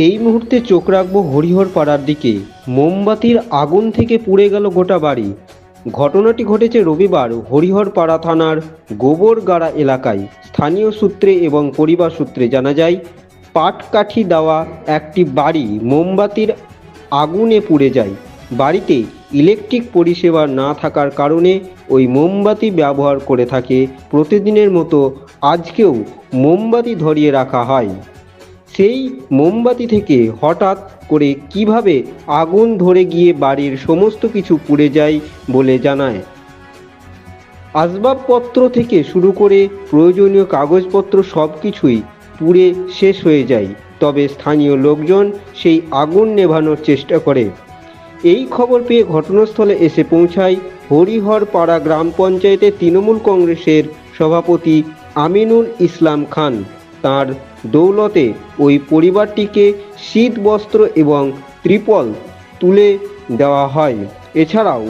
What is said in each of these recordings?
এই মুহূর্তে চোখ রাখবো হরিহর পাড়ার দিকে। মোমবাতির আগুন থেকে পুড়ে গেল গোটা বাড়ি। ঘটনাটি ঘটেছে রবিবার হরিহর পাড়া থানার গোবরগাড়া এলাকায়। স্থানীয় সূত্রে এবং পরিবার সূত্রে জানা যায়, পাটকাঠি দেওয়া একটি বাড়ি মোমবাতির আগুনে পুড়ে যায়। বাড়িতে ইলেকট্রিক পরিষেবা না থাকার কারণে ওই মোমবাতি ব্যবহার করে থাকে। প্রতিদিনের মতো আজকেও মোমবাতি ধরিয়ে রাখা হয়। সেই মোমবাতি থেকে হঠাৎ করে কিভাবে আগুন ধরে গিয়ে বাড়ির সমস্ত কিছু পুড়ে যায় বলে জানায়। আসবাবপত্র থেকে শুরু করে প্রয়োজনীয় কাগজপত্র সব কিছুই পুড়ে শেষ হয়ে যায়। তবে স্থানীয় লোকজন সেই আগুন নেভানোর চেষ্টা করে। এই খবর পেয়ে ঘটনাস্থলে এসে পৌঁছায় হরিহর পাড়া গ্রাম পঞ্চায়েতের তৃণমূল কংগ্রেসের সভাপতি আমিনুল ইসলাম খান। তার দৌলতে ওই পরিবারটিকে শীত বস্ত্র এবং ত্রিপল তুলে দেওয়া হয়। এছাড়াও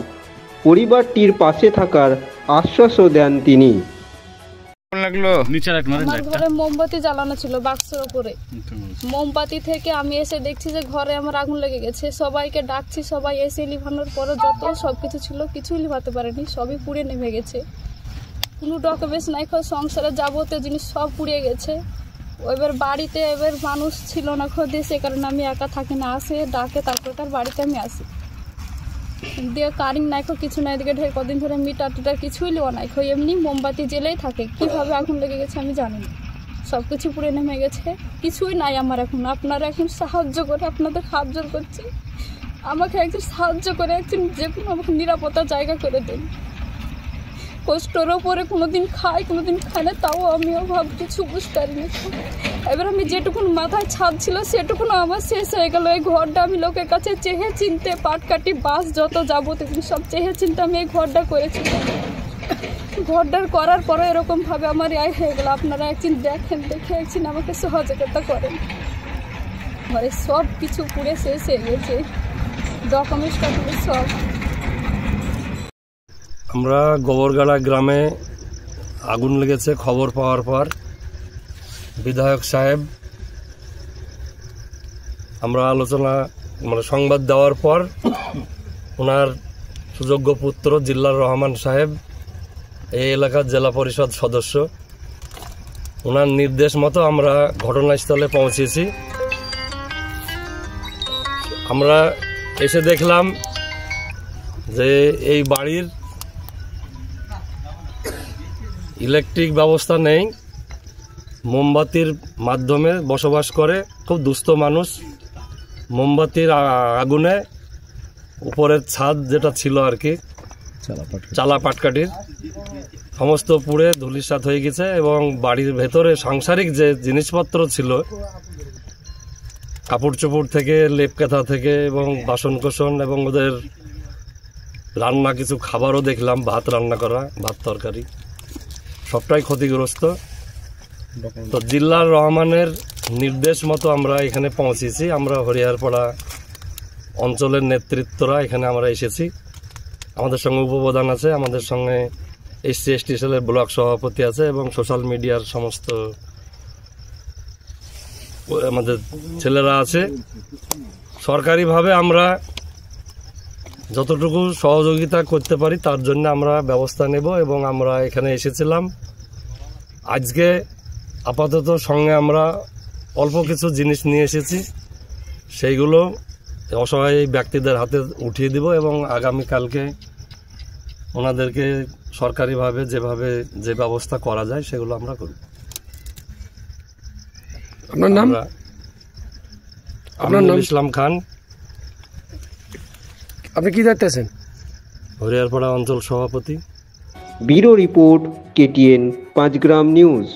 পরিবারটির পাশে থাকার আশ্বাসও দেন তিনি। আমার ঘরে মোমবাতি জ্বালানো ছিল বাক্সের উপরে। মোমবাতি থেকে আমি এসে দেখছি যে ঘরে আমার আগুন লেগে গেছে। সবাইকে ডাকছি, সবাই এসে লিভানোর পরে যত সবকিছু ছিল কিছুই লিভাতে পারেনি, সবই পুড়ে নেমে গেছে। কোনো ডকুমেন্টস নাই, সংসারের যাবতীয় জিনিস সব পুড়িয়ে গেছে। এবার বাড়িতে এবার মানুষ ছিল না খোঁজে, সে কারণে আমি একা থাকি না, আসে ডাকে তারপর তার বাড়িতে আমি আসি। দিয়ে কারেন্ট নাই, কিছু নাই, এদিকে ঢের কদিন ধরে মিটার টিটার কিছুই নেওয়া নাই, এমনি মোমবাতি জ্বেলেই থাকে। কীভাবে আগুন লেগে গেছে আমি জানি না, সব কিছু পুড়ে নেমে গেছে, কিছুই নাই আমার এখন। আপনারা এখন সাহায্য করে, আপনাদের হাত জোর করছি, আমাকে একজন সাহায্য করে, একজন যে কোনো আমাকে নিরাপত্তা জায়গা করে দিন। কষ্টের ওপরে কোনোদিন খাই কোনোদিন খাই না, তাও আমিও ভাব কিছু বুঝতে পারিনি। এবার আমি যেটুকুন মাথায় ছাদ ছিল সেটুকুন আমার শেষ হয়ে গেল। এই ঘরটা আমি লোকের কাছে চেহে চিনতে, পাটকাঠি বাস যত যাবতীয় সব চেহে চিনতে আমি এই ঘরটা করেছি। ঘরটার করার পরে এরকমভাবে আমার আয় হয়ে গেল। আপনারা একদিন দেখেন, দেখে একদিন আমাকে সহযোগিতা করেন। ঘরে সব কিছু পুড়ে শেষ হয়ে গেছে, ডকুমেন্টস টকুমেন্টস সব। আমরা গোবরগাড়া গ্রামে আগুন লেগেছে খবর পাওয়ার পর বিধায়ক সাহেব আমরা আলোচনা সংবাদ দেওয়ার পর ওনার সুযোগ্য পুত্র জিল্লার রহমান সাহেব, এই এলাকার জেলা পরিষদ সদস্য, ওনার নির্দেশ মতো আমরা ঘটনাস্থলে পৌঁছেছি। আমরা এসে দেখলাম যে এই বাড়ির ইলেকট্রিক ব্যবস্থা নেই, মোমবাতির মাধ্যমে বসবাস করে খুব দুস্থ মানুষ। মোমবাতির আগুনে উপরের ছাদ যেটা ছিল আর কি, চালা পাটকাঠির সমস্ত পুড়ে ধূলিসাৎ হয়ে গেছে। এবং বাড়ির ভেতরে সাংসারিক যে জিনিসপত্র ছিল, কাপড় চোপড় থেকে লেপ কাঁথা থেকে এবং বাসন কোসন এবং ওদের রান্না কিছু খাবারও দেখলাম, ভাত রান্না করা, ভাত তরকারি সবটাই ক্ষতিগ্রস্ত। তো জিল্লার রহমানের নির্দেশ মতো আমরা এখানে পৌঁছেছি। আমরা হরিহরপাড়া অঞ্চলের নেতৃত্বরা এখানে আমরা এসেছি। আমাদের সঙ্গে উপপ্রধান আছে, আমাদের সঙ্গে এসসি এসটি সেলের ব্লক সভাপতি আছে এবং সোশ্যাল মিডিয়ার সমস্ত আমাদের ছেলেরা আছে। সরকারিভাবে আমরা যতটুকু সহযোগিতা করতে পারি তার জন্য আমরা ব্যবস্থা নেব। এবং আমরা এখানে এসেছিলাম আজকে আপাতত সঙ্গে আমরা অল্প কিছু জিনিস নিয়ে এসেছি, সেইগুলো অসহায় ব্যক্তিদের হাতে উঠিয়ে দিব এবং আগামীকালকে ওনাদেরকে সরকারিভাবে যেভাবে যে ব্যবস্থা করা যায় সেগুলো আমরা করব। আপনার নাম? আমিনুল ইসলাম খান। আপনি কি দায়িত্বে আছেন? হরিহরপাড়া অঞ্চল সভাপতি। ব্যুরো রিপোর্ট, KTN 5 গ্রাম নিউজ।